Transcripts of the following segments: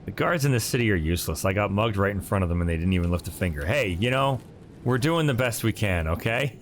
The guards in this city are useless. I got mugged right in front of them and they didn't even lift a finger. Hey, you know, we're doing the best we can, okay?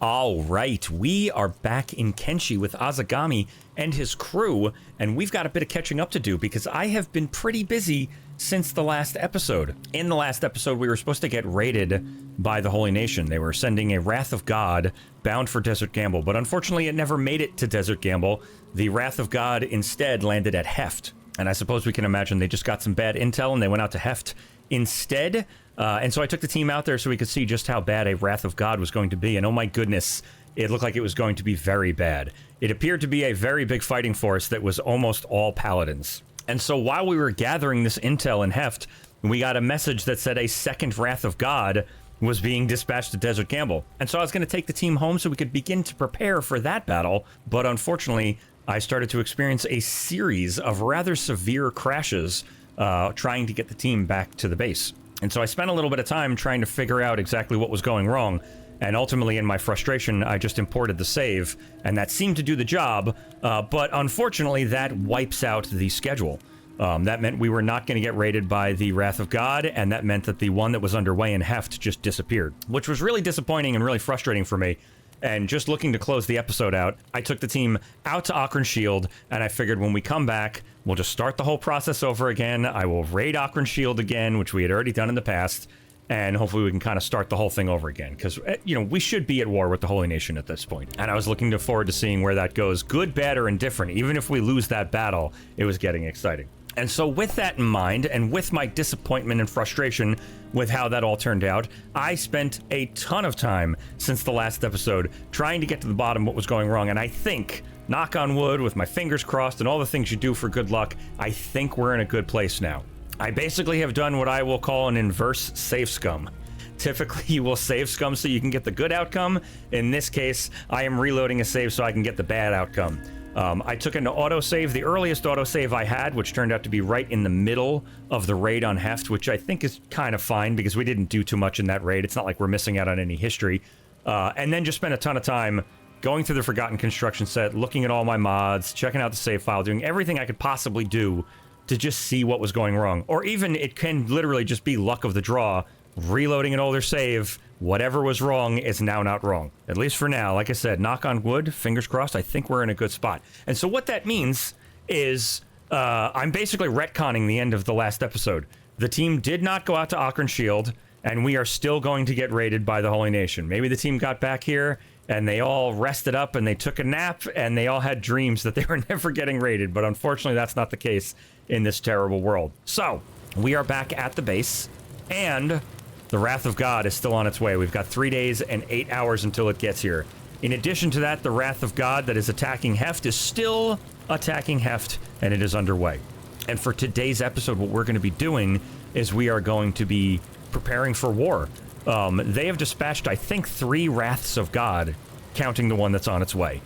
All right, we are back in Kenshi with Azegami and his crew, and we've got a bit of catching up to do because I have been pretty busy since the last episode. In the last episode, we were supposed to get raided by the Holy Nation. They were sending a Wrath of God bound for Desert Gamble, but unfortunately it never made it to Desert Gamble. The Wrath of God instead landed at Heft, and I suppose we can imagine they just got some bad intel and they went out to Heft instead. And so I took the team out there so we could see just how bad a Wrath of God was going to be, and oh my goodness, it looked like it was going to be very bad. It appeared to be a very big fighting force that was almost all paladins. And so while we were gathering this intel in Heft, we got a message that said a second Wrath of God was being dispatched to Desert Gamble. And so I was going to take the team home so we could begin to prepare for that battle, but unfortunately, I started to experience a series of rather severe crashes trying to get the team back to the base. And so I spent a little bit of time trying to figure out exactly what was going wrong, and ultimately in my frustration I just imported the save, and that seemed to do the job, but unfortunately that wipes out the schedule. That meant we were not going to get raided by the Wrath of God, and that meant that the one that was underway in Heft just disappeared, which was really disappointing and really frustrating for me. And just looking to close the episode out, I took the team out to Akron Shield, and I figured when we come back, we'll just start the whole process over again. I will raid Akron Shield again, which we had already done in the past, and hopefully we can kind of start the whole thing over again. Because, you know, we should be at war with the Holy Nation at this point. And I was looking forward to seeing where that goes. Good, bad, or indifferent. Even if we lose that battle, it was getting exciting. And so with that in mind, and with my disappointment and frustration with how that all turned out, I spent a ton of time since the last episode trying to get to the bottom of what was going wrong. And I think, knock on wood, with my fingers crossed and all the things you do for good luck, I think we're in a good place now. I basically have done what I will call an inverse save scum. Typically, you will save scum so you can get the good outcome. In this case, I am reloading a save so I can get the bad outcome. I took an autosave, the earliest autosave I had, which turned out to be right in the middle of the raid on Heft, which I think is kind of fine because we didn't do too much in that raid. It's not like we're missing out on any history. And then just spent a ton of time going through the Forgotten Construction set, looking at all my mods, checking out the save file, doing everything I could possibly do to just see what was going wrong. Or even it can literally just be luck of the draw, reloading an older save. Whatever was wrong is now not wrong. At least for now. Like I said, knock on wood, fingers crossed, I think we're in a good spot. And so what that means is I'm basically retconning the end of the last episode. The team did not go out to Akron Shield, and we are still going to get raided by the Holy Nation. Maybe the team got back here, and they all rested up, and they took a nap, and they all had dreams that they were never getting raided. But unfortunately, that's not the case in this terrible world. So, we are back at the base, and the Wrath of God is still on its way. We've got 3 days and 8 hours until it gets here. In addition to that, the Wrath of God that is attacking Heft is still attacking Heft, and it is underway. And for today's episode, what we're going to be doing is we are going to be preparing for war. They have dispatched, I think, 3 Wraths of God, counting the one that's on its way.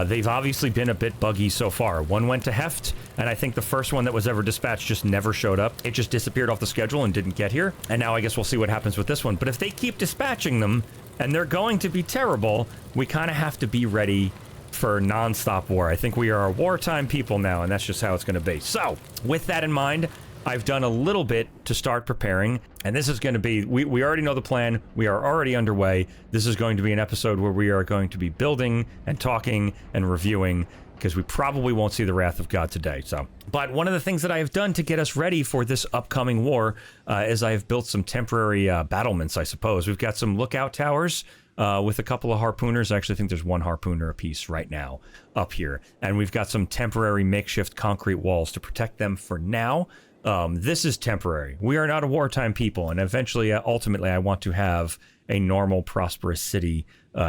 They've obviously been a bit buggy so far. One went to Heft, and I think the first one that was ever dispatched just never showed up. It just disappeared off the schedule and didn't get here. And now I guess we'll see what happens with this one. But if they keep dispatching them, and they're going to be terrible, we kind of have to be ready for non-stop war. I think we are a wartime people now, and that's just how it's going to be. So, with that in mind, I've done a little bit to start preparing, and this is going to be, we already know the plan, we are already underway. This is going to be an episode where we are going to be building and talking and reviewing, because we probably won't see the Wrath of God today. So, but one of the things that I have done to get us ready for this upcoming war is I have built some temporary battlements, I suppose. We've got some lookout towers with a couple of harpooners. I actually think there's one harpooner apiece right now up here, and we've got some temporary makeshift concrete walls to protect them for now. This is temporary. We are not a wartime people, and eventually, ultimately, I want to have a normal, prosperous city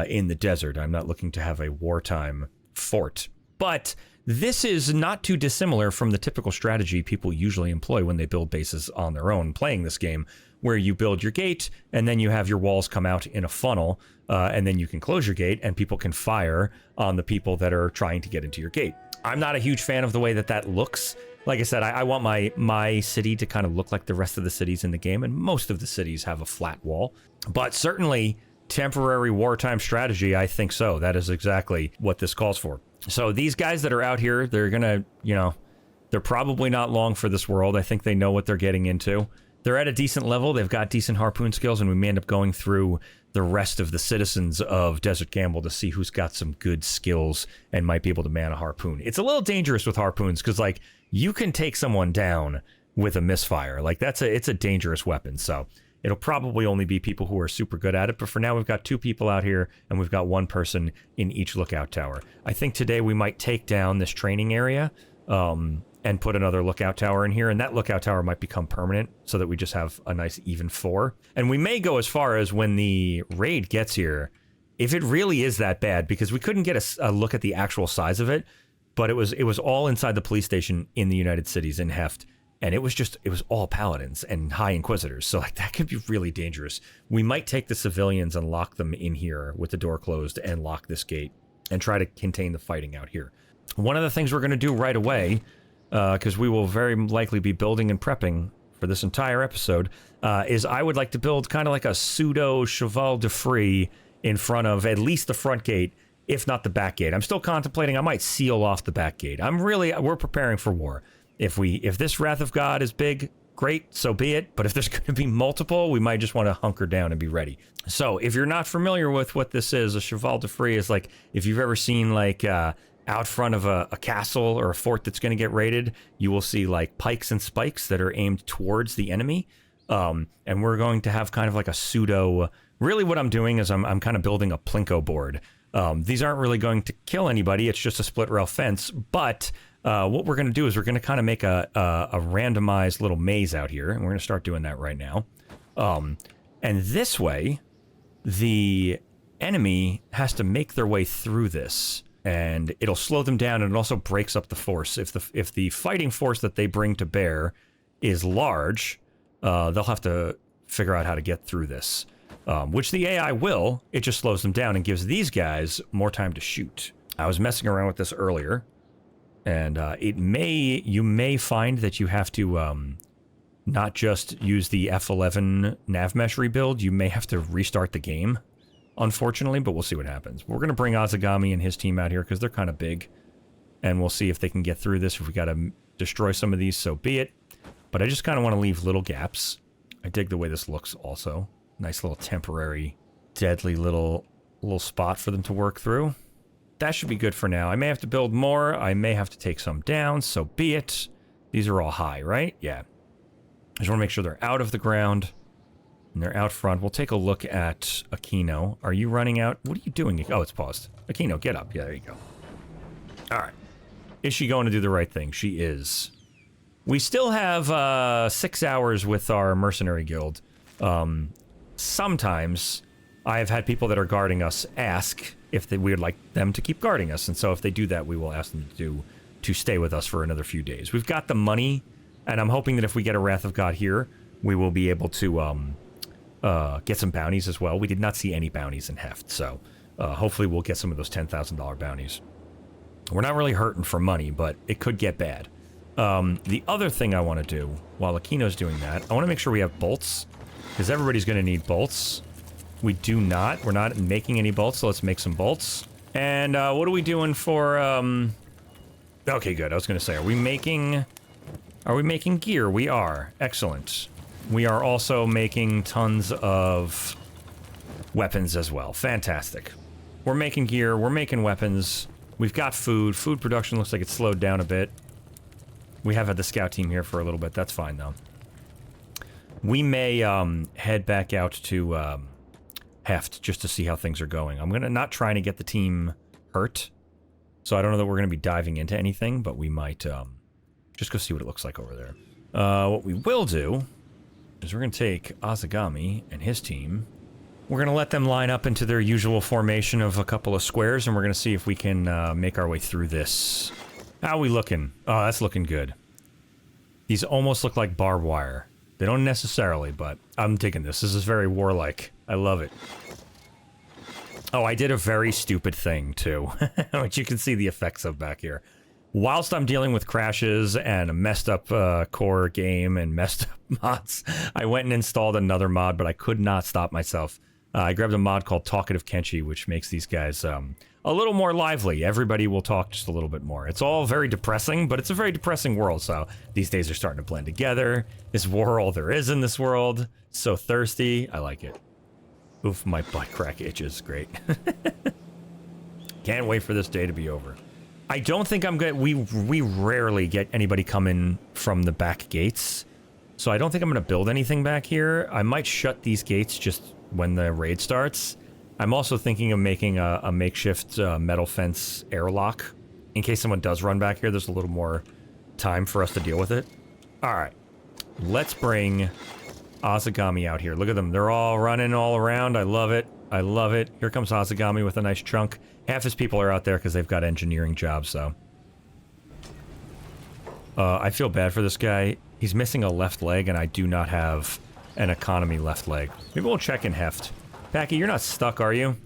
in the desert. I'm not looking to have a wartime fort. But this is not too dissimilar from the typical strategy people usually employ when they build bases on their own playing this game, where you build your gate, and then you have your walls come out in a funnel, and then you can close your gate, and people can fire on the people that are trying to get into your gate. I'm not a huge fan of the way that that looks. Like I said, I want my city to kind of look like the rest of the cities in the game, and most of the cities have a flat wall. But certainly, temporary wartime strategy, I think so. That is exactly what this calls for. So these guys that are out here, they're gonna, they're probably not long for this world. I think they know what they're getting into. They're at a decent level. They've got decent harpoon skills, and we may end up going through the rest of the citizens of Desert Gamble to see who's got some good skills and might be able to man a harpoon. It's a little dangerous with harpoons because, like, you can take someone down with a misfire. Like, it's a dangerous weapon. So it'll probably only be people who are super good at it. But for now, we've got 2 people out here, and we've got 1 person in each lookout tower. I think today we might take down this training area, and put another lookout tower in here, and that lookout tower might become permanent so that we just have a nice even 4. And we may go as far as when the raid gets here, if it really is that bad, because we couldn't get a look at the actual size of it, but it was all inside the police station in the United Cities in Heft, and it was all paladins and high inquisitors, so like that could be really dangerous. We might take the civilians and lock them in here with the door closed and lock this gate and try to contain the fighting out here. One of the things we're going to do right away, because we will very likely be building and prepping for this entire episode, is I would like to build kind of like a pseudo cheval de frise in front of at least the front gate, if not the back gate. I'm still contemplating I might seal off the back gate. We're preparing for war. If this Wrath of God is big, great, so be it. But if there's going to be multiple, we might just want to hunker down and be ready. So if you're not familiar with what this is, a cheval de frise is like, if you've ever seen like out front of a castle or a fort that's going to get raided, you will see like pikes and spikes that are aimed towards the enemy. And we're going to have kind of like a pseudo, really what I'm doing is I'm kind of building a plinko board. These aren't really going to kill anybody. It's just a split rail fence. But what we're going to do is we're going to kind of make a randomized little maze out here. And we're going to start doing that right now. And this way, the enemy has to make their way through this. And it'll slow them down, and it also breaks up the force. If the fighting force that they bring to bear is large, they'll have to figure out how to get through this, which the AI will. It just slows them down and gives these guys more time to shoot. I was messing around with this earlier, and you may find that you have to not just use the F11 nav mesh rebuild. You may have to restart the game, unfortunately, but we'll see what happens. We're going to bring Azegami and his team out here because they're kind of big, and we'll see if they can get through this. If we got to destroy some of these, so be it. But I just kind of want to leave little gaps. I dig the way this looks also. Nice little temporary, deadly little spot for them to work through. That should be good for now. I may have to build more. I may have to take some down, so be it. These are all high, right? Yeah. I just want to make sure they're out of the ground. And they're out front. We'll take a look at Aquino. Are you running out? What are you doing? Oh, it's paused. Aquino, get up. Yeah, there you go. All right. Is she going to do the right thing? She is. We still have 6 hours with our mercenary guild. Sometimes I have had people that are guarding us ask if we would like them to keep guarding us. And so if they do that, we will ask them to stay with us for another few days. We've got the money, and I'm hoping that if we get a Wrath of God here, we will be able to get some bounties as well. We did not see any bounties in Heft, so hopefully we'll get some of those $10,000 bounties. We're not really hurting for money, but it could get bad. The other thing I want to do, while Aquino's doing that, I want to make sure we have bolts, because everybody's going to need bolts. We do not. We're not making any bolts, so let's make some bolts. And what are we doing for... Okay, good. I was going to say, are we making gear? We are. Excellent. We are also making tons of weapons as well. Fantastic. We're making gear. We're making weapons. We've got food. Food production looks like it's slowed down a bit. We have had the scout team here for a little bit. That's fine, though. We may head back out to Heft just to see how things are going. I'm not trying to get the team hurt, so I don't know that we're going to be diving into anything, but we might just go see what it looks like over there. What we will do is we're going to take Azegami and his team. We're going to let them line up into their usual formation of a couple of squares, and we're going to see if we can make our way through this. How are we looking? Oh, that's looking good. These almost look like barbed wire. They don't necessarily, but I'm digging this. This is very warlike. I love it. Oh, I did a very stupid thing, too, which you can see the effects of back here. Whilst I'm dealing with crashes and a messed up core game and messed up mods, I went and installed another mod, but I could not stop myself. I grabbed a mod called Talkative Kenshi, which makes these guys a little more lively. Everybody will talk just a little bit more. It's all very depressing, but it's a very depressing world, so these days are starting to blend together. This war all there is in this world. So thirsty. I like it. Oof, my butt crack itches. Great. Can't wait for this day to be over. I don't think I'm good. We rarely get anybody coming from the back gates, so I don't think I'm going to build anything back here. I might shut these gates just when the raid starts. I'm also thinking of making a makeshift metal fence airlock. In case someone does run back here, there's a little more time for us to deal with it. Alright. Let's bring Azegami out here. Look at them. They're all running all around. I love it. I love it. Here comes Azegami with a nice chunk. Half his people are out there because they've got engineering jobs, so. I feel bad for this guy. He's missing a left leg, and I do not have an economy left leg. Maybe we'll check in Heft. Packy, you're not stuck, are you?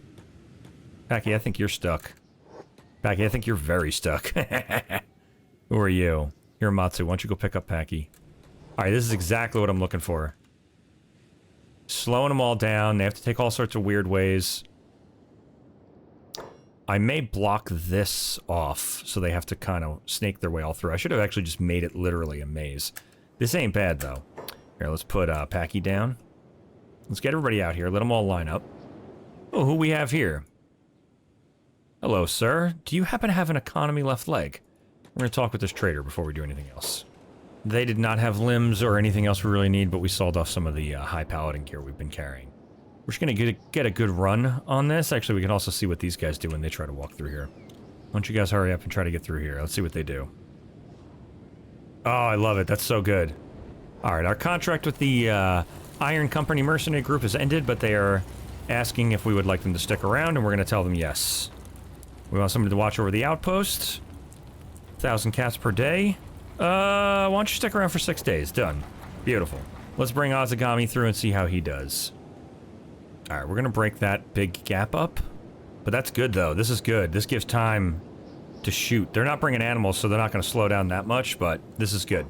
Packy, I think you're stuck. Packy, I think you're very stuck. Who are you? Hiramatsu, why don't you go pick up Packy? Alright, this is exactly what I'm looking for. Slowing them all down. They have to take all sorts of weird ways. I may block this off, so they have to kind of snake their way all through. I should have actually just made it literally a maze. This ain't bad, though. Here, let's put Packy down. Let's get everybody out here. Let them all line up. Oh, who we have here? Hello, sir. Do you happen to have an economy left leg? We're going to talk with this trader before we do anything else. They did not have limbs or anything else we really need, but we sold off some of the high paladin gear we've been carrying. We're just going to get a good run on this. Actually, we can also see what these guys do when they try to walk through here. Why don't you guys hurry up and try to get through here? Let's see what they do. Oh, I love it. That's so good. Alright, our contract with the Iron Company Mercenary Group has ended, but they are asking if we would like them to stick around, and we're going to tell them yes. We want somebody to watch over the outpost. 1,000 cats per day. Why don't you stick around for 6 days? Done. Beautiful. Let's bring Azegami through and see how he does. Alright, we're gonna break that big gap up. But that's good, though. This is good. This gives time to shoot. They're not bringing animals, so they're not gonna slow down that much, but this is good.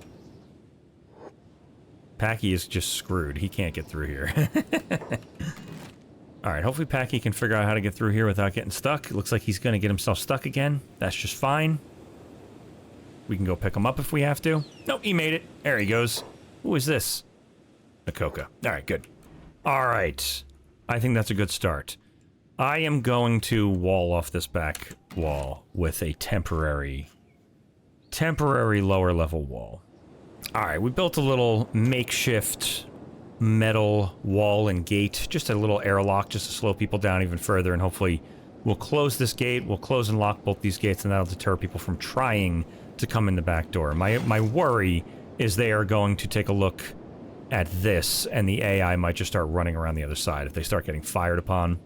Packy is just screwed. He can't get through here. Alright, hopefully Packy can figure out how to get through here without getting stuck. It looks like he's gonna get himself stuck again. That's just fine. We can go pick him up if we have to. Nope, he made it. There he goes. Who is this? Nakoka. Alright, good. Alright. I think that's a good start. I am going to wall off this back wall with a temporary lower level wall. Alright, we built a little makeshift metal wall and gate. Just a little airlock just to slow people down even further, and hopefully we'll close this gate, we'll close and lock both these gates, and that'll deter people from trying to come in the back door. My worry is they are going to take a look at this, and the AI might just start running around the other side if they start getting fired upon.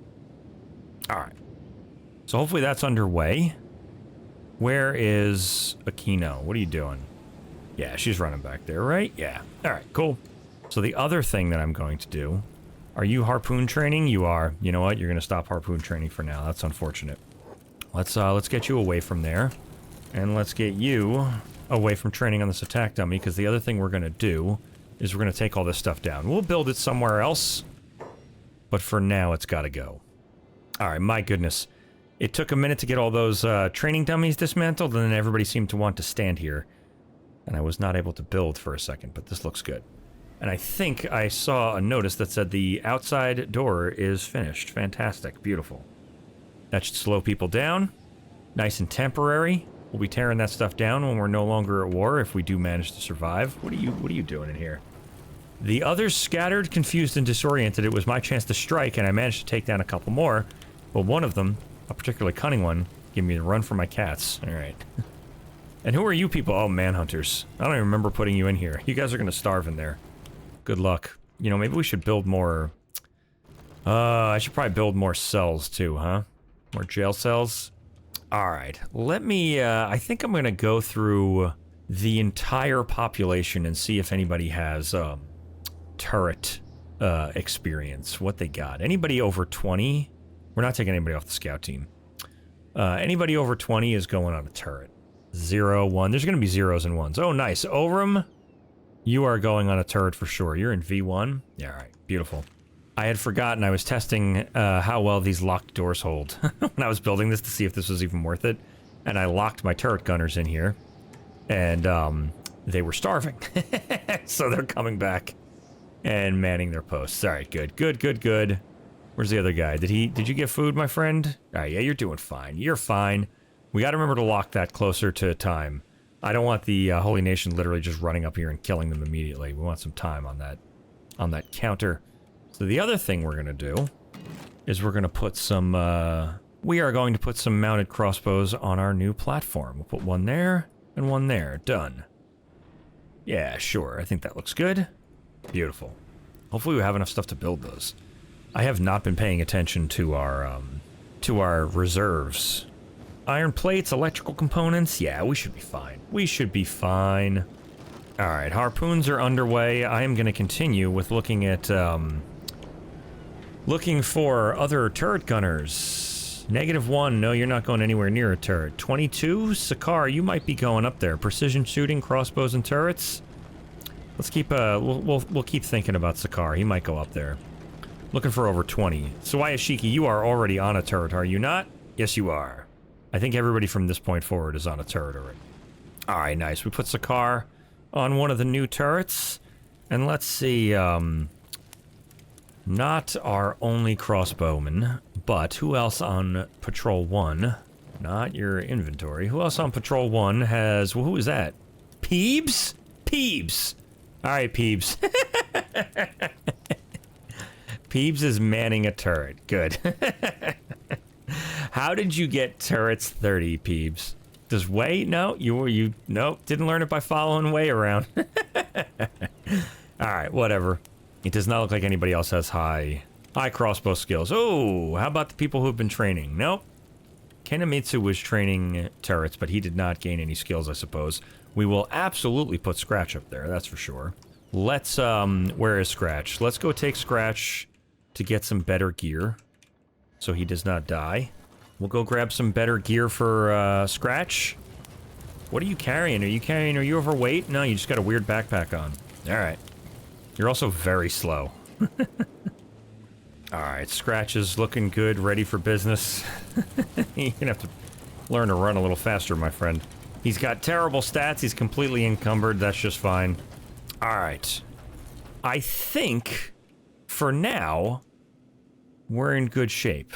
Alright. So hopefully that's underway. Where is Aquino? What are you doing? Yeah, she's running back there, right? Yeah. Alright, cool. So the other thing that I'm going to do... Are you harpoon training? You are. You know what? You're going to stop harpoon training for now. That's unfortunate. Let's get you away from there. And let's get you away from training on this attack dummy, because the other thing we're going to do is we're going to take all this stuff down. We'll build it somewhere else, but for now it's got to go. Alright, my goodness. It took a minute to get all those training dummies dismantled, and then everybody seemed to want to stand here. And I was not able to build for a second, but this looks good. And I think I saw a notice that said the outside door is finished. Fantastic. Beautiful. That should slow people down. Nice and temporary. We'll be tearing that stuff down when we're no longer at war, if we do manage to survive. What are you doing in here? The others scattered, confused, and disoriented. It was my chance to strike, and I managed to take down a couple more. But one of them, a particularly cunning one, gave me a run for my cats. Alright. And who are you people? Oh, manhunters. I don't even remember putting you in here. You guys are gonna starve in there. Good luck. You know, maybe we should build more... I should probably build more cells, too, huh? More jail cells? Alright, let me, I think I'm gonna go through the entire population and see if anybody has, turret, experience. What they got. Anybody over 20? We're not taking anybody off the scout team. Anybody over 20 is going on a turret. 0, 1. There's gonna be zeros and ones. Oh, nice. Orem, you are going on a turret for sure. You're in V1? Yeah, alright. Beautiful. I had forgotten I was testing how well these locked doors hold when I was building this to see if this was even worth it. And I locked my turret gunners in here. And they were starving. So they're coming back and manning their posts. All right, good, good, good, good. Where's the other guy? Did you get food, my friend? All right, yeah, you're doing fine. You're fine. We got to remember to lock that closer to time. I don't want the Holy Nation literally just running up here and killing them immediately. We want some time on that counter. So the other thing we're gonna do is we're gonna put some, we are going to put some mounted crossbows on our new platform. We'll put one there and one there. Done. Yeah, sure. I think that looks good. Beautiful. Hopefully we have enough stuff to build those. I have not been paying attention to our reserves. Iron plates, electrical components. Yeah, we should be fine. We should be fine. All right, harpoons are underway. I am going to continue with looking at, looking for other turret gunners. -1, no, you're not going anywhere near a turret. 22, Sakar, you might be going up there. Precision shooting, crossbows, and turrets. Let's keep, we'll keep thinking about Sakar. He might go up there. Looking for over 20. Sawayashiki, you are already on a turret, are you not? Yes, you are. I think everybody from this point forward is on a turret already. All right, nice. We put Sakar on one of the new turrets. And let's see, not our only crossbowman, but who else on Patrol 1? Not your inventory. Who else on Patrol 1 has... Well, who is that? Peebs? Peebs. All right, Peebs. Peebs is manning a turret. Good. How did you get turrets 30, Peebs? Does Way? No, nope, didn't learn it by following Way around. All right, whatever. It does not look like anybody else has high crossbow skills. Oh, how about the people who have been training? Nope. Kenamitsu was training turrets, but he did not gain any skills, I suppose. We will absolutely put Scratch up there, that's for sure. Let's, where is Scratch? Let's go take Scratch to get some better gear, so he does not die. We'll go grab some better gear for, Scratch. What are you carrying? Are you overweight? No, you just got a weird backpack on. Alright. You're also very slow. Alright, Scratch is looking good, ready for business. You're gonna have to learn to run a little faster, my friend. He's got terrible stats, he's completely encumbered, that's just fine. Alright. I think, for now, we're in good shape.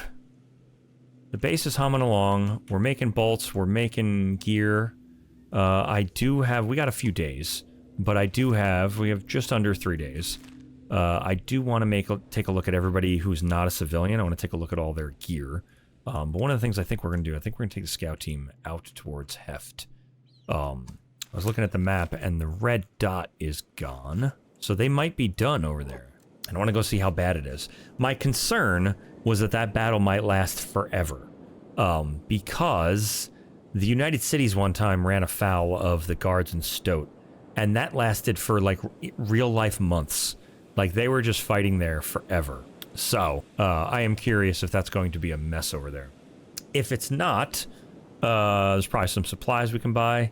The base is humming along, we're making bolts, we're making gear. We got a few days, but we have just under 3 days. I do want to take a look at everybody who's not a civilian. I want to take a look at all their gear. But one of the things I think we're going to do, I think we're going to take the scout team out towards Heft. I was looking at the map, and the red dot is gone. So they might be done over there. And I want to go see how bad it is. My concern was that battle might last forever. Because the United Cities one time ran afoul of the guards in Stoat. And that lasted for, like, real-life months. Like, they were just fighting there forever. So, I am curious if that's going to be a mess over there. If it's not, there's probably some supplies we can buy.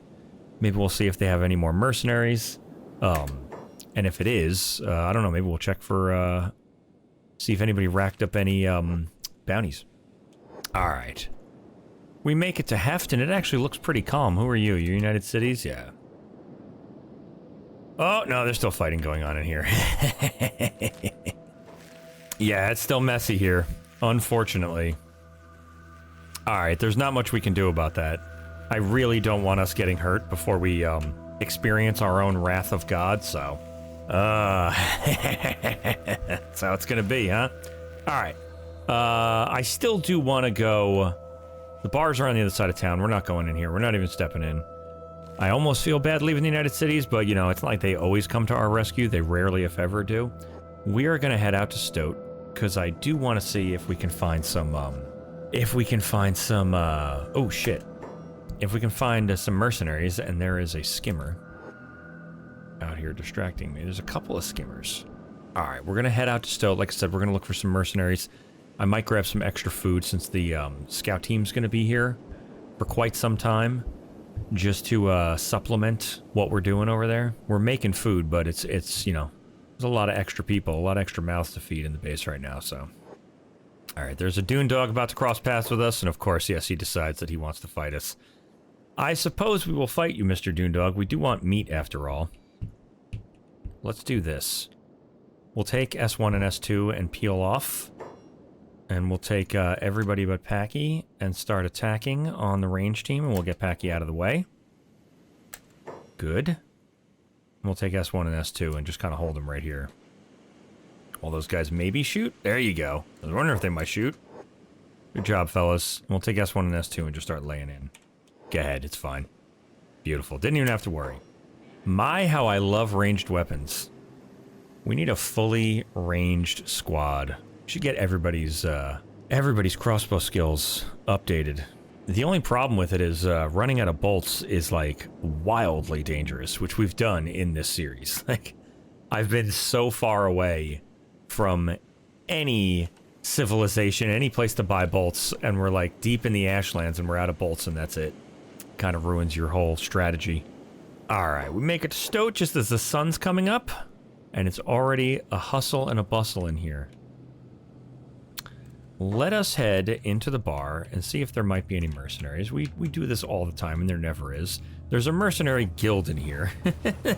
Maybe we'll see if they have any more mercenaries. And if it is, I don't know, maybe we'll check for, see if anybody racked up any, bounties. Alright. We make it to Heft, and it actually looks pretty calm. Who are you? You United Cities? Yeah. Oh, no, there's still fighting going on in here. Yeah, it's still messy here, unfortunately. Alright, there's not much we can do about that. I really don't want us getting hurt before we, experience our own wrath of God, so... that's how it's gonna be, huh? Alright. I still do want to go... The bars are on the other side of town. We're not going in here. We're not even stepping in. I almost feel bad leaving the United Cities, but, you know, it's not like they always come to our rescue. They rarely, if ever, do. We are going to head out to Stoat, because I do want to see if we can find some, oh, shit. If we can find some mercenaries, and there is a skimmer out here distracting me. There's a couple of skimmers. Alright, we're going to head out to Stoat. Like I said, we're going to look for some mercenaries. I might grab some extra food since the scout team's going to be here for quite some time. Just to supplement what we're doing over there. We're making food, but it's you know, There's a lot of extra people, a lot of extra mouths to feed in the base right now, so. Alright, there's a dune dog about to cross paths with us, and of course, yes, he decides that he wants to fight us. I suppose we will fight you, Mr. Dune Dog. We do want meat, after all. Let's do this. We'll take S1 and S2 and peel off. And we'll take everybody but Packy and start attacking on the range team, and we'll get Packy out of the way. Good. And we'll take S1 and S2 and just kind of hold them right here. All those guys maybe shoot? There you go. I was wondering if they might shoot. Good job, fellas. And we'll take S1 and S2 and just start laying in. Go ahead, it's fine. Beautiful. Didn't even have to worry. My, how I love ranged weapons. We need a fully ranged squad. We should get everybody's crossbow skills updated. The only problem with it is running out of bolts is, like, wildly dangerous, which we've done in this series. Like, I've been so far away from any civilization, any place to buy bolts, and we're, like, deep in the Ashlands and we're out of bolts and that's it. Kind of ruins your whole strategy. Alright, we make it to Stoat just as the sun's coming up, and it's already a hustle and a bustle in here. Let us head into the bar and see if there might be any mercenaries. We do this all the time, and there never is. There's a mercenary guild in here.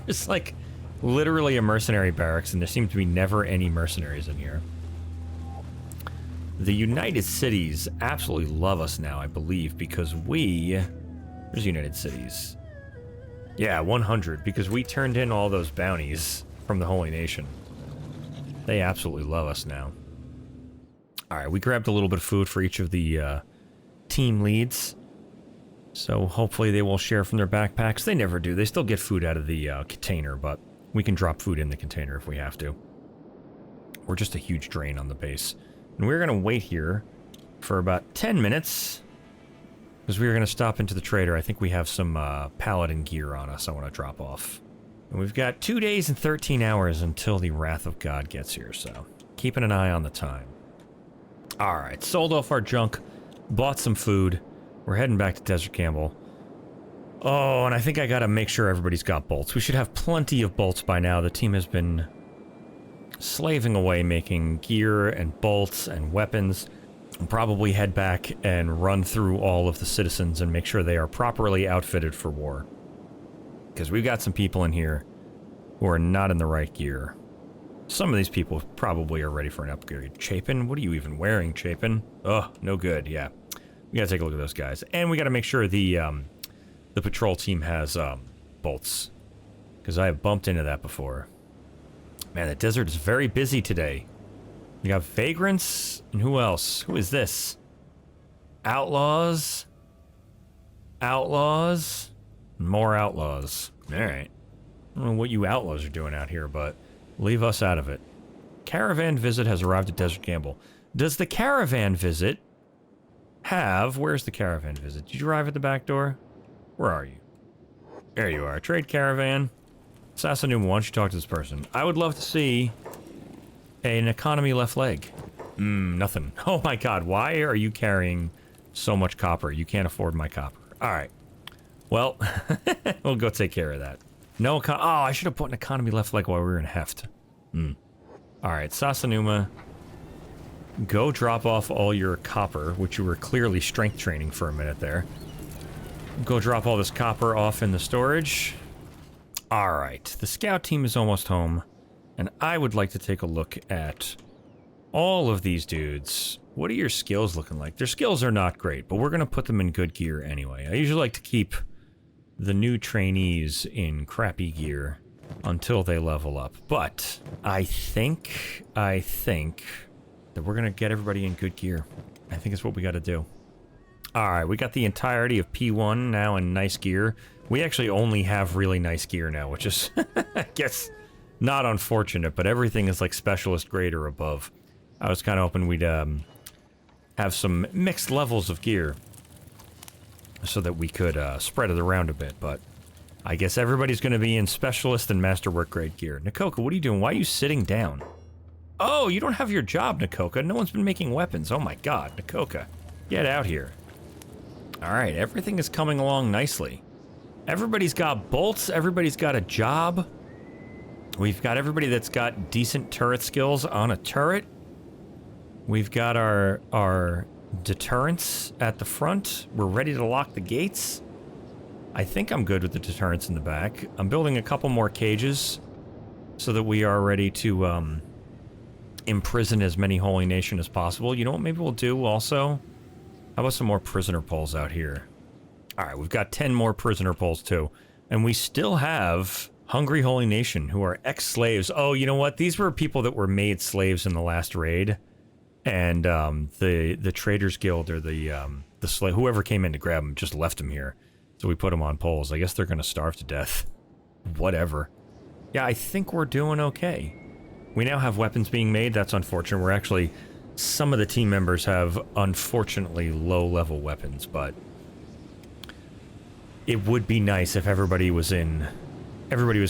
It's like literally a mercenary barracks, and there seem to be never any mercenaries in here. The United Cities absolutely love us now, I believe, because we... Where's United Cities? Yeah, 100, because we turned in all those bounties from the Holy Nation. They absolutely love us now. Alright, we grabbed a little bit of food for each of the team leads. So hopefully they will share from their backpacks. They never do. They still get food out of the container, but we can drop food in the container if we have to. We're just a huge drain on the base. And we're going to wait here for about 10 minutes. Because we are going to stop into the trader. I think we have some paladin gear on us I want to drop off. And we've got 2 days and 13 hours until the Wrath of God gets here, so keeping an eye on the time. Alright, sold off our junk, bought some food. We're heading back to Desert Campbell. Oh, and I think I gotta make sure everybody's got bolts. We should have plenty of bolts by now. The team has been slaving away making gear and bolts and weapons. We'll probably head back and run through all of the citizens and make sure they are properly outfitted for war. Because we've got some people in here who are not in the right gear. Some of these people probably are ready for an upgrade. Chapin? What are you even wearing, Chapin? Oh, no good, yeah. We gotta take a look at those guys. And we gotta make sure the patrol team has, bolts. Because I have bumped into that before. Man, the desert is very busy today. We got Vagrants, and who else? Who is this? Outlaws? Outlaws? More outlaws. Alright. I don't know what you outlaws are doing out here, but leave us out of it. Caravan visit has arrived at Desert Campbell. Does the caravan visit have... Where's the caravan visit? Did you arrive at the back door? Where are you? There you are. Trade caravan. Sassanuma, why don't you talk to this person? I would love to see an economy left leg. Nothing. Oh my god, why are you carrying so much copper? You can't afford my copper. Alright. Well, we'll go take care of that. No oh, I should have put an economy left leg while we were in Heft. Alright, Sassanuma. Go drop off all your copper, which you were clearly strength training for a minute there. Go drop all this copper off in the storage. Alright, the scout team is almost home. And I would like to take a look at all of these dudes. What are your skills looking like? Their skills are not great, but we're going to put them in good gear anyway. I usually like to keep the new trainees in crappy gear until they level up. But I think that we're going to get everybody in good gear. I think it's what we got to do. Alright, we got the entirety of P1 now in nice gear. We actually only have really nice gear now, which is, I guess, not unfortunate, but everything is like specialist grade or above. I was kind of hoping we'd have some mixed levels of gear so that we could spread it around a bit, but I guess everybody's going to be in specialist and masterwork grade gear. Nakoka, what are you doing? Why are you sitting down? Oh, you don't have your job, Nakoka. No one's been making weapons. Oh my god, Nakoka. Get out here. Alright, everything is coming along nicely. Everybody's got bolts. Everybody's got a job. We've got everybody that's got decent turret skills on a turret. We've got our deterrents at the front. We're ready to lock the gates. I think I'm good with the deterrents in the back. I'm building a couple more cages so that we are ready to imprison as many Holy Nation as possible. You know what maybe we'll do also? How about some more prisoner poles out here? Alright, we've got 10 more prisoner poles too. And we still have Hungry Holy Nation, who are ex-slaves. Oh, you know what? These were people that were made slaves in the last raid. And the Traders Guild, or the slave, whoever came in to grab them, just left them here. So we put them on poles. I guess they're going to starve to death. Whatever. Yeah, I think we're doing okay. We now have weapons being made. That's unfortunate. We're actually... Some of the team members have, unfortunately, low-level weapons, but... It would be nice if everybody was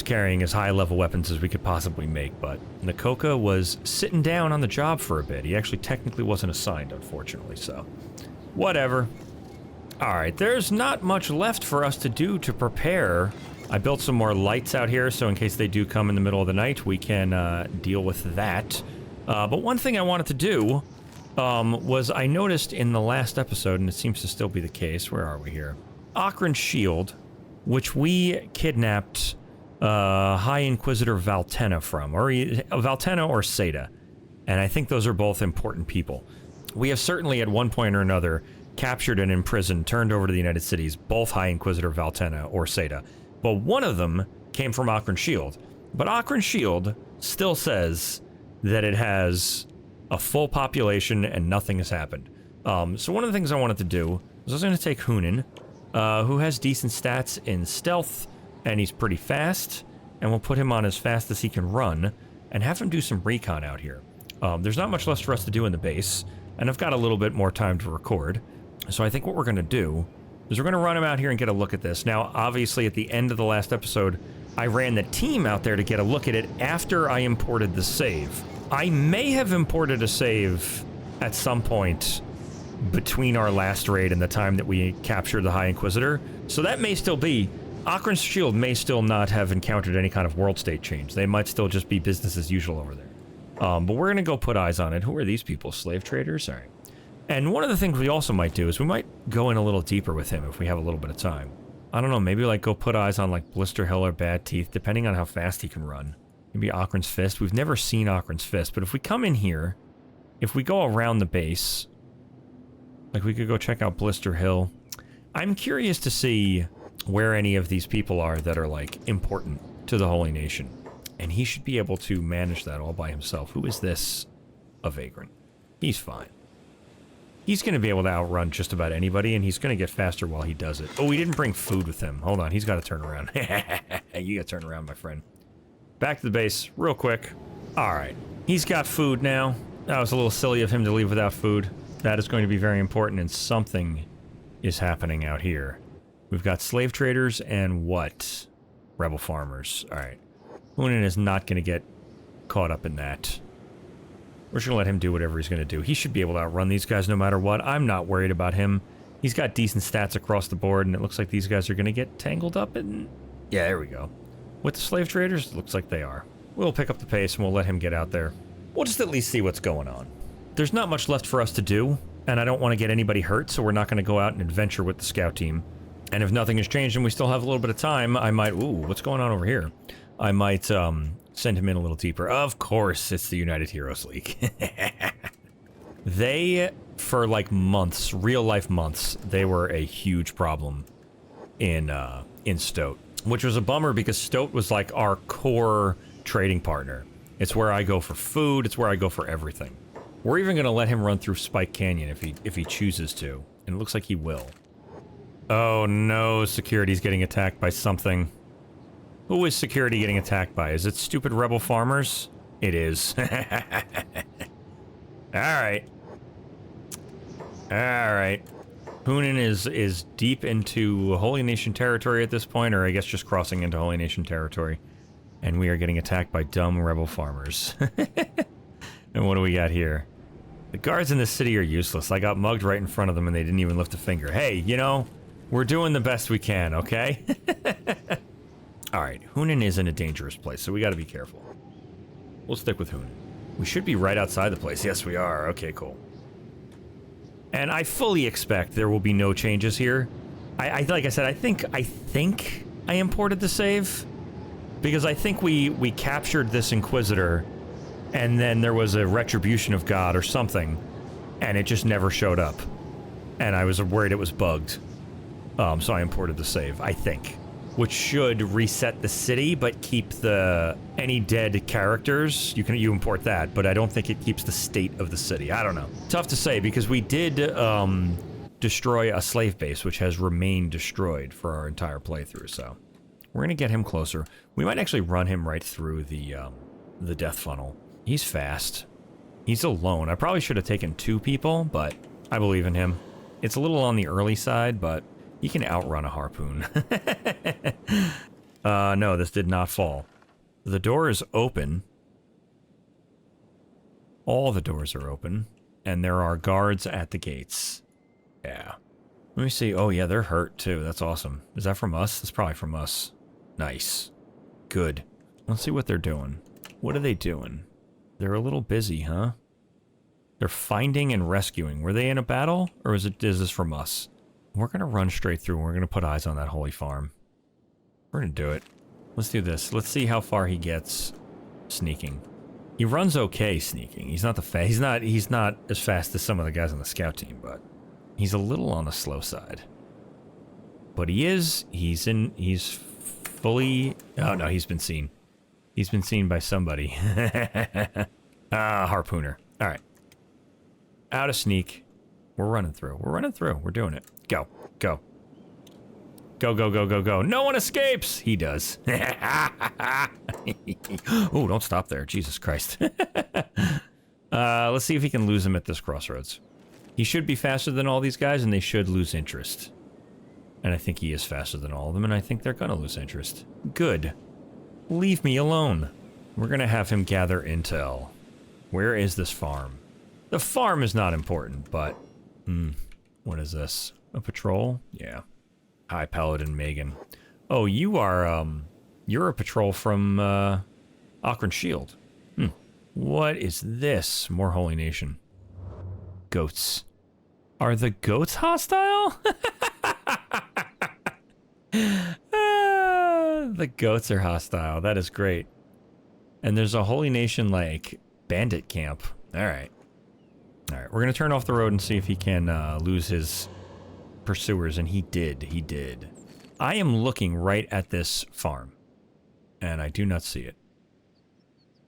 carrying as high-level weapons as we could possibly make, but Nakoka was sitting down on the job for a bit. He actually technically wasn't assigned, unfortunately, so... Whatever. Alright, there's not much left for us to do to prepare. I built some more lights out here, so in case they do come in the middle of the night, we can deal with that. But one thing I wanted to do was I noticed in the last episode, and it seems to still be the case, where are we here? Akron's shield, which we kidnapped High Inquisitor Valtenna from, or Valtenna or Seda, and I think those are both important people. We have certainly at one point or another captured and imprisoned, turned over to the United Cities, both High Inquisitor Valtenna or Seda, but one of them came from Akron's shield. But Akron's shield still says that it has a full population and nothing has happened. So one of the things I wanted to do was I was going to take Hunin, who has decent stats in stealth, and he's pretty fast, and we'll put him on as fast as he can run, and have him do some recon out here. There's not much less for us to do in the base, and I've got a little bit more time to record, so I think what we're going to do is we're going to run him out here and get a look at this. Now, obviously, at the end of the last episode, I ran the team out there to get a look at it after I imported the save. I may have imported a save at some point between our last raid and the time that we captured the High Inquisitor, so that may still be... Akron's shield may still not have encountered any kind of world state change. They might still just be business as usual over there. But we're going to go put eyes on it. Who are these people? Slave traders? All right. And one of the things we also might do is we might go in a little deeper with him if we have a little bit of time. I don't know, maybe like go put eyes on like Blister Hill or Bad Teeth, depending on how fast he can run. Maybe Akron's Fist. We've never seen Akron's Fist, but if we come in here, if we go around the base, like we could go check out Blister Hill. I'm curious to see where any of these people are that are like important to the Holy Nation. And he should be able to manage that all by himself. Who is this? A Vagrant. He's fine. He's going to be able to outrun just about anybody, and he's going to get faster while he does it. Oh, we didn't bring food with him. Hold on, he's got to turn around. You got to turn around, my friend. Back to the base, real quick. Alright, he's got food now. That was a little silly of him to leave without food. That is going to be very important, and something is happening out here. We've got slave traders and what? Rebel farmers. Alright. Hunin is not going to get caught up in that. We're just going to let him do whatever he's going to do. He should be able to outrun these guys no matter what. I'm not worried about him. He's got decent stats across the board, and it looks like these guys are going to get tangled up in... Yeah, there we go. With the slave traders, it looks like they are. We'll pick up the pace, and we'll let him get out there. We'll just at least see what's going on. There's not much left for us to do, and I don't want to get anybody hurt, so we're not going to go out and adventure with the scout team. And if nothing has changed and we still have a little bit of time, I might... Ooh, what's going on over here? I might, send him in a little deeper. Of course, it's the United Heroes League. They, for like months, real-life months, they were a huge problem in Stoat. Which was a bummer because Stoat was like our core trading partner. It's where I go for food, it's where I go for everything. We're even gonna let him run through Spike Canyon if he chooses to. And it looks like he will. Oh no, security's getting attacked by something. Who is security getting attacked by? Is it stupid rebel farmers? It is. Alright. Alright. Hunin is deep into Holy Nation territory at this point, or I guess just crossing into Holy Nation territory. And we are getting attacked by dumb rebel farmers. And what do we got here? The guards in this city are useless. I got mugged right in front of them and they didn't even lift a finger. Hey, you know, we're doing the best we can, okay? Alright, Hunan is in a dangerous place, so we gotta be careful. We'll stick with Hunan. We should be right outside the place. Yes, we are. Okay, cool. And I fully expect there will be no changes here. Like I said, I think I imported the save. Because I think we captured this Inquisitor, and then there was a retribution of God or something, and it just never showed up. And I was worried it was bugged. So I imported the save, I think. Which should reset the city, but keep any dead characters. You import that, but I don't think it keeps the state of the city. I don't know. Tough to say, because we did destroy a slave base, which has remained destroyed for our entire playthrough, so... We're gonna get him closer. We might actually run him right through the death funnel. He's fast. He's alone. I probably should have taken 2 people, but I believe in him. It's a little on the early side, but he can outrun a harpoon. No, this did not fall. The door is open. All the doors are open, and there are guards at the gates. Yeah. Let me see. Oh, yeah, they're hurt, too. That's awesome. Is that from us? That's probably from us. Nice. Good. Let's see what they're doing. What are they doing? They're a little busy, huh? They're finding and rescuing. Were they in a battle? Or is this from us? We're gonna run straight through and we're gonna put eyes on that holy farm. We're gonna do it. Let's do this. Let's see how far he gets sneaking. He runs okay sneaking. He's not he's not as fast as some of the guys on the scout team, but he's a little on the slow side. But he's fully... Oh, no, he's been seen. He's been seen by somebody. Harpooner. All right. Out of sneak. We're running through. We're running through. We're doing it. Go. Go. Go, go, go, go, go. No one escapes! He does. Oh, don't stop there. Jesus Christ. Let's see if he can lose him at this crossroads. He should be faster than all these guys, and they should lose interest. And I think he is faster than all of them, and I think they're gonna lose interest. Good. Leave me alone. We're gonna have him gather intel. Where is this farm? The farm is not important, but... what is this? A patrol? Yeah. High Paladin Megan. Oh, you are, you're a patrol from, Akron Shield. What is this? More Holy Nation. Goats. Are the goats hostile? The goats are hostile. That is great. And there's a Holy Nation, like, bandit camp. Alright. Alright, we're gonna turn off the road and see if he can, lose his pursuers, and he did. He did. I am looking right at this farm, and I do not see it.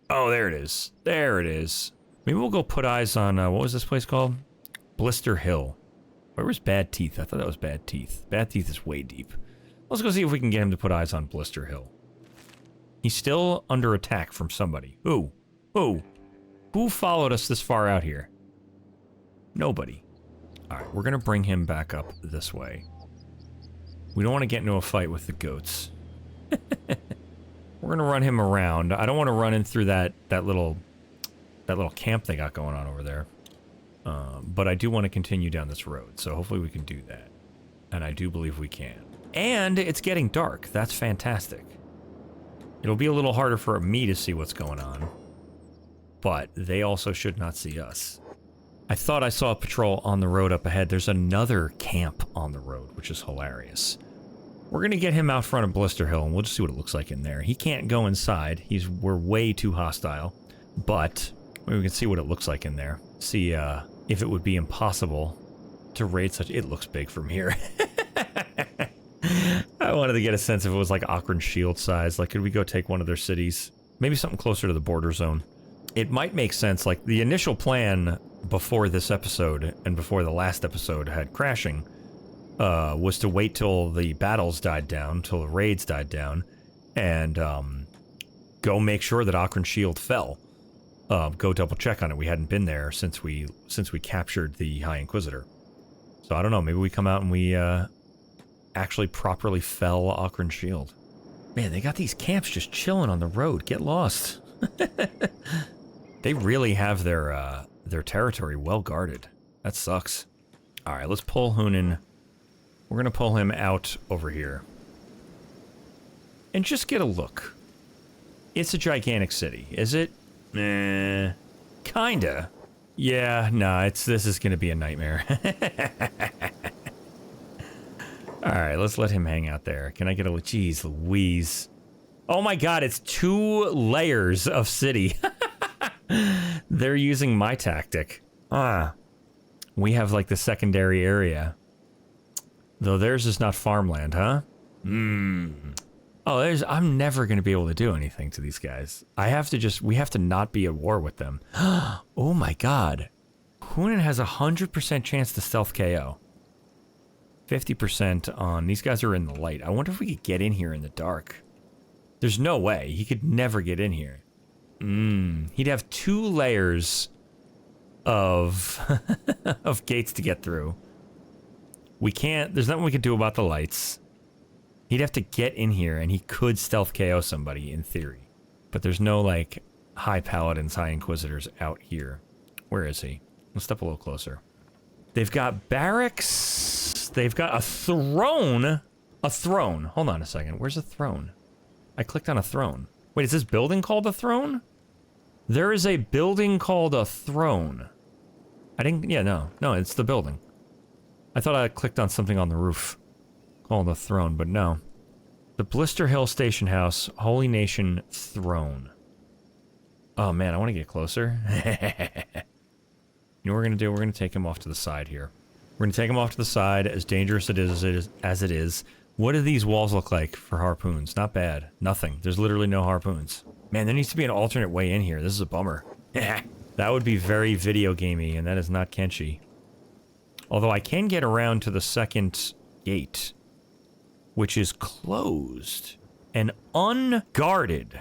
Oh, there it is. There it is. Maybe we'll go put eyes on, what was this place called? Blister Hill. Where was Bad Teeth? I thought that was Bad Teeth. Bad Teeth is way deep. Let's go see if we can get him to put eyes on Blister Hill. He's still under attack from somebody. Who? Who? Who followed us this far out here? Nobody. Alright, we're gonna bring him back up this way. We don't want to get into a fight with the goats. We're gonna run him around. I don't want to run in through that little camp they got going on over there. But I do want to continue down this road, so hopefully we can do that. And I do believe we can. And it's getting dark. That's fantastic. It'll be a little harder for me to see what's going on. But they also should not see us. I thought I saw a patrol on the road up ahead. There's another camp on the road, which is hilarious. We're gonna get him out front of Blister Hill, and we'll just see what it looks like in there. He can't go inside. We're way too hostile. But maybe we can see what it looks like in there. See if it would be impossible to raid such... It looks big from here. I wanted to get a sense if it was like Akron Shield size. Like, could we go take one of their cities? Maybe something closer to the border zone. It might make sense. Like, the initial plan before this episode and before the last episode had crashing was to wait till the battles died down, till the raids died down, and go make sure that Akron Shield fell. Go double check on it. We hadn't been there since we captured the High Inquisitor. So I don't know, maybe we come out and we actually properly fell Akron Shield. Man, they got these camps just chilling on the road. Get lost. They really have their territory well guarded. That sucks. Alright, let's pull Hunan. We're gonna pull him out over here. and just get a look. It's a gigantic city, is it? Kinda. Yeah, nah, this is gonna be a nightmare. Alright, let's let him hang out there. Can I get a... Jeez Louise. Oh my god, it's 2 layers of city. They're using my tactic. We have, like, the secondary area. Though theirs is not farmland, huh? Oh, I'm never gonna be able to do anything to these guys. We have to not be at war with them. Oh my god. Hunan has 100% chance to stealth KO. 50% on... These guys are in the light. I wonder if we could get in here in the dark. There's no way. He could never get in here. He'd have 2 layers of... of gates to get through. We can't... There's nothing we can do about the lights. He'd have to get in here, and he could stealth KO somebody, in theory. But there's no, like, high paladins, high inquisitors out here. Where is he? Let's step a little closer. They've got barracks. They've got a throne. A throne. Hold on a second. Where's a throne? I clicked on a throne. Wait, is this building called a throne? There is a building called a throne. I didn't... Yeah, no. No, it's the building. I thought I clicked on something on the roof called a throne, but no. The Blister Hill Station House, Holy Nation Throne. Oh man, I want to get closer. You know what we're going to do? We're going to take him off to the side here. We're going to take him off to the side, as dangerous as it is. What do these walls look like for harpoons? Not bad. Nothing. There's literally no harpoons. Man, there needs to be an alternate way in here. This is a bummer. That would be very video gamey, and that is not Kenshi. Although I can get around to the second gate, which is closed and unguarded.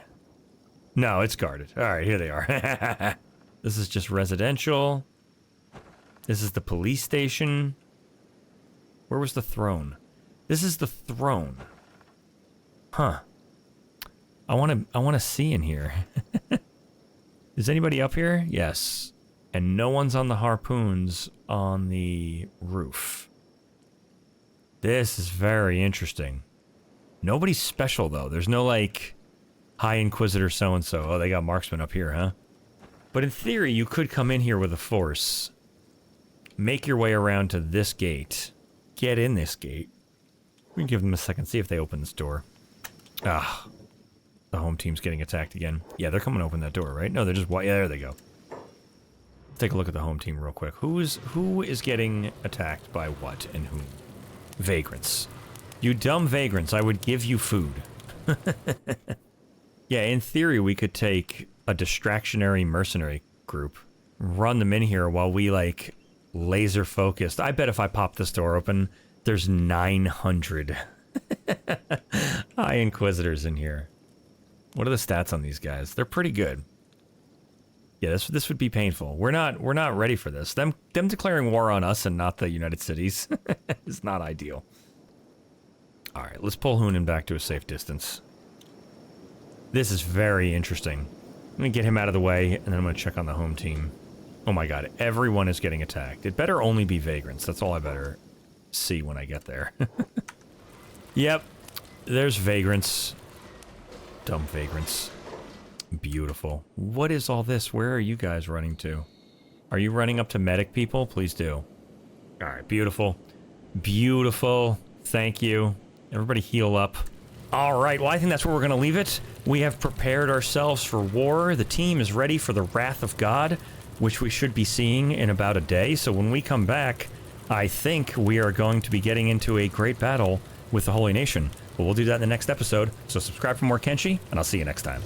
No, it's guarded. All right, here they are. This is just residential. This is the police station. Where was the throne? This is the throne. Huh. I want to see in here. Is anybody up here? Yes. And no one's on the harpoons on the roof. This is very interesting. Nobody's special, though. There's no, like, High Inquisitor so-and-so. Oh, they got marksman up here, huh? But in theory, you could come in here with a force, make your way around to this gate, get in this gate. We can give them a second, see if they open this door. Ah. The home team's getting attacked again. Yeah, they're coming to open that door, right? No, they're just... Yeah, there they go. Take a look at the home team real quick. Who is getting attacked by what and whom? Vagrants. You dumb vagrants, I would give you food. Yeah, in theory, we could take a distractionary mercenary group, run them in here while we, like, laser focused. I bet if I pop this door open, there's 900 High Inquisitors in here. What are the stats on these guys? They're pretty good. Yeah, this would be painful. We're not ready for this. Them declaring war on us and not the United Cities is not ideal. All right, let's pull Hunan back to a safe distance. This is very interesting. I'm gonna get him out of the way, and then I'm gonna check on the home team. Oh my god, everyone is getting attacked. It better only be Vagrants. That's all I better see when I get there. Yep, there's Vagrants. Dumb Vagrants. Beautiful. What is all this? Where are you guys running to? Are you running up to medic people? Please do. Alright, beautiful. Beautiful. Thank you. Everybody heal up. Alright, well I think that's where we're going to leave it. We have prepared ourselves for war. The team is ready for the wrath of God, which we should be seeing in about a day. So when we come back, I think we are going to be getting into a great battle with the Holy Nation. But we'll do that in the next episode. So subscribe for more Kenshi, and I'll see you next time.